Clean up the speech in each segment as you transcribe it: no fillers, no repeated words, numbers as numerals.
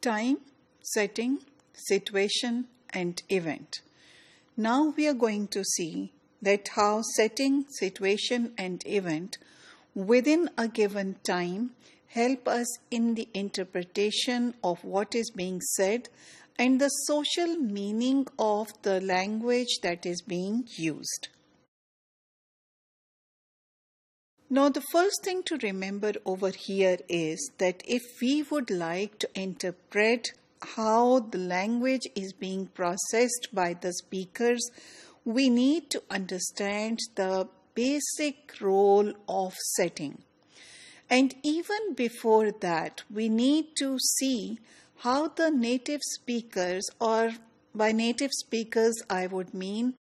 Time, setting, situation, and event. Now we are going to see that how setting, situation, and event within a given time help us in the interpretation of what is being said and the social meaning of the language that is being used. Now, the first thing to remember over here is that if we would like to interpret how the language is being processed by the speakers, we need to understand the basic role of setting. And even before that, we need to see how the native speakers, or by native speakers I would mean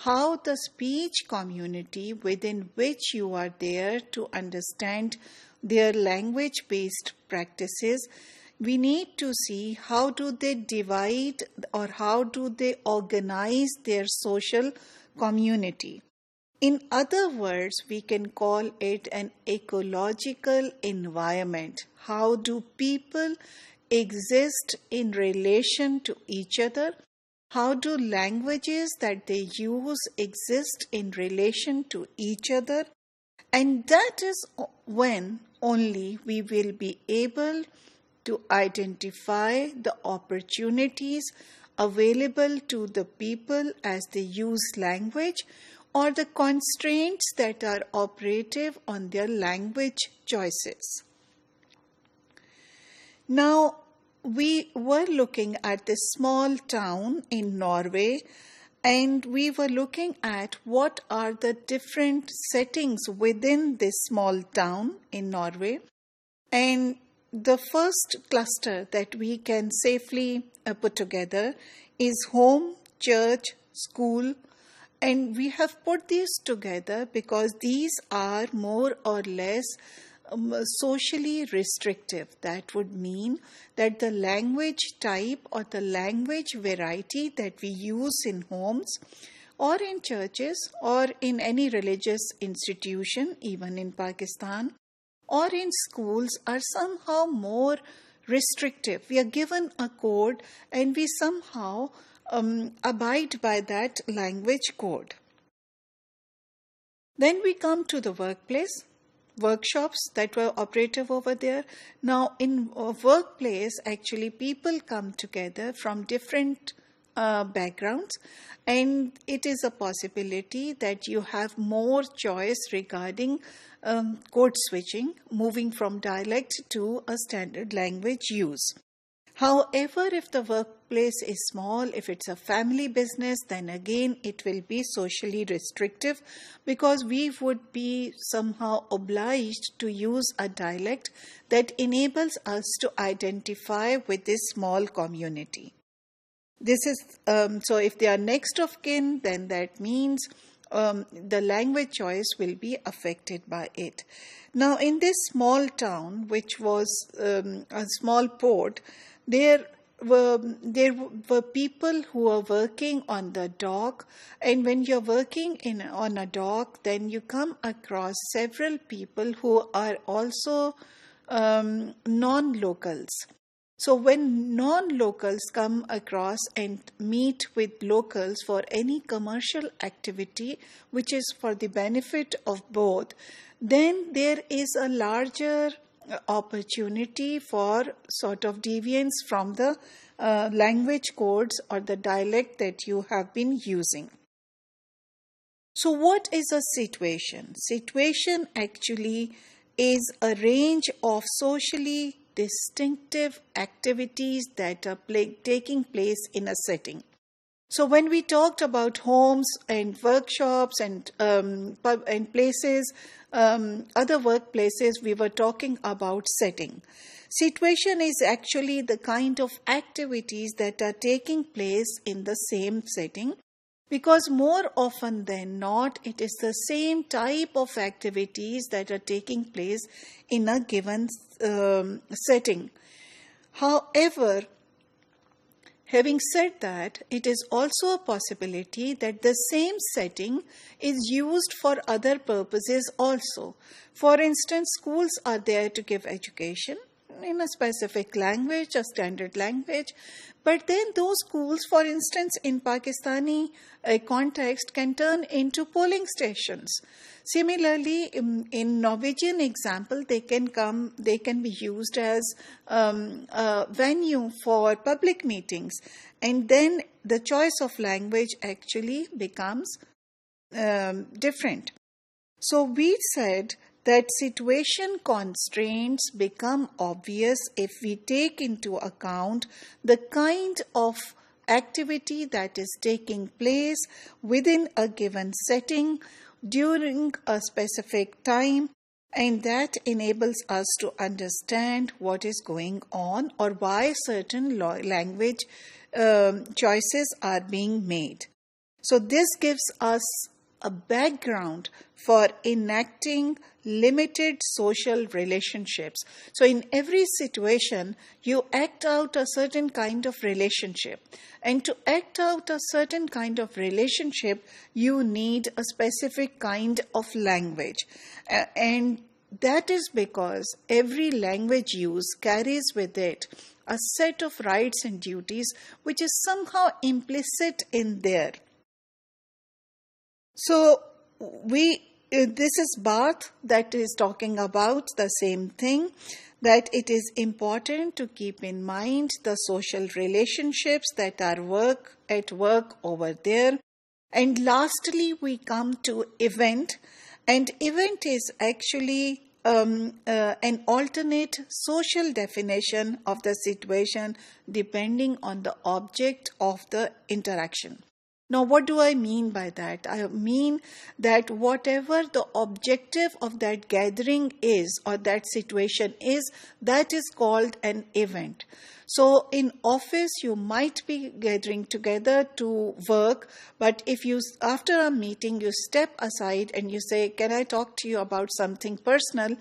how the speech community within which you are there to understand their language-based practices, we need to see how do they divide or how do they organize their social community. In other words, we can call it an ecological environment. How do people exist in relation to each other? How do languages that they use exist in relation to each other? And that is when only we will be able to identify the opportunities available to the people as they use language or the constraints that are operative on their language choices. Now, we were looking at this small town in Norway, and we were looking at what are the different settings within this small town in Norway. And the first cluster that we can safely put together is home, church, school. And we have put these together because these are more or less socially restrictive. That would mean that the language type or the language variety that we use in homes or in churches or in any religious institution, even in Pakistan, or in schools are somehow more restrictive. We are given a code and we somehow abide by that language code. Then we come to the workplace. Workshops that were operative over there. Now, in a workplace, actually, people come together from different backgrounds, and it is a possibility that you have more choice regarding code switching, moving from dialect to a standard language use. However, if the workplace is small, if it's a family business, then again it will be socially restrictive because we would be somehow obliged to use a dialect that enables us to identify with this small community. This is so if they are next of kin, then that means the language choice will be affected by it. Now, in this small town, which was a small port, there were people who were working on the dock, and when you're working on a dock, then you come across several people who are also non-locals. So when non-locals come across and meet with locals for any commercial activity, which is for the benefit of both, then there is a larger opportunity for sort of deviance from the language codes or the dialect that you have been using. So what is a situation? Situation actually is a range of socially distinctive activities that are taking place in a setting. So when we talked about homes and workshops and places, other workplaces, we were talking about setting. Situation is actually the kind of activities that are taking place in the same setting, because more often than not, it is the same type of activities that are taking place in a given setting. However, having said that, it is also a possibility that the same setting is used for other purposes also. For instance, schools are there to give education. in a specific language, a standard language. But then those schools, for instance, in Pakistani context, can turn into polling stations. Similarly, in Norwegian example, they can be used as a venue for public meetings. And then the choice of language actually becomes different. So we said that situation constraints become obvious if we take into account the kind of activity that is taking place within a given setting during a specific time, and that enables us to understand what is going on or why certain language choices are being made. So this gives us a background for enacting limited social relationships. So in every situation, you act out a certain kind of relationship. And to act out a certain kind of relationship, you need a specific kind of language. And that is because every language use carries with it a set of rights and duties which is somehow implicit in there. So this is Barth that is talking about the same thing, that it is important to keep in mind the social relationships that are at work over there. And lastly, we come to event, and event is actually an alternate social definition of the situation depending on the object of the interaction. Now, what do I mean by that? I mean that whatever the objective of that gathering is or that situation is, that is called an event. So in office, you might be gathering together to work, but if you, after a meeting, you step aside and you say, can I talk to you about something personal?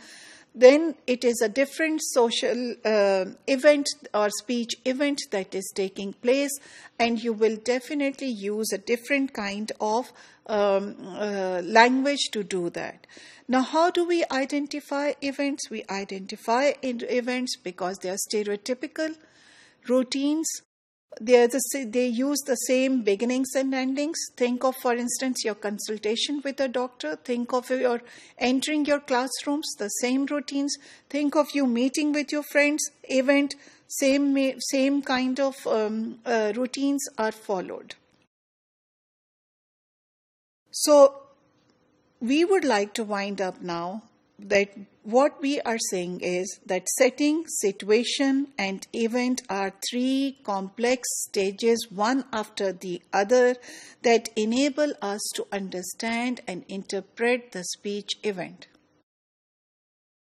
Then it is a different social event or speech event that is taking place, and you will definitely use a different kind of language to do that. Now, how do we identify events? We identify events because they are stereotypical routines. They use the same beginnings and endings. Think of, for instance, your consultation with a doctor. Think of your entering your classrooms, the same routines. Think of you meeting with your friends, event, same kind of routines are followed. So we would like to wind up now that what we are saying is that setting, situation, and event are three complex stages, one after the other, that enable us to understand and interpret the speech event.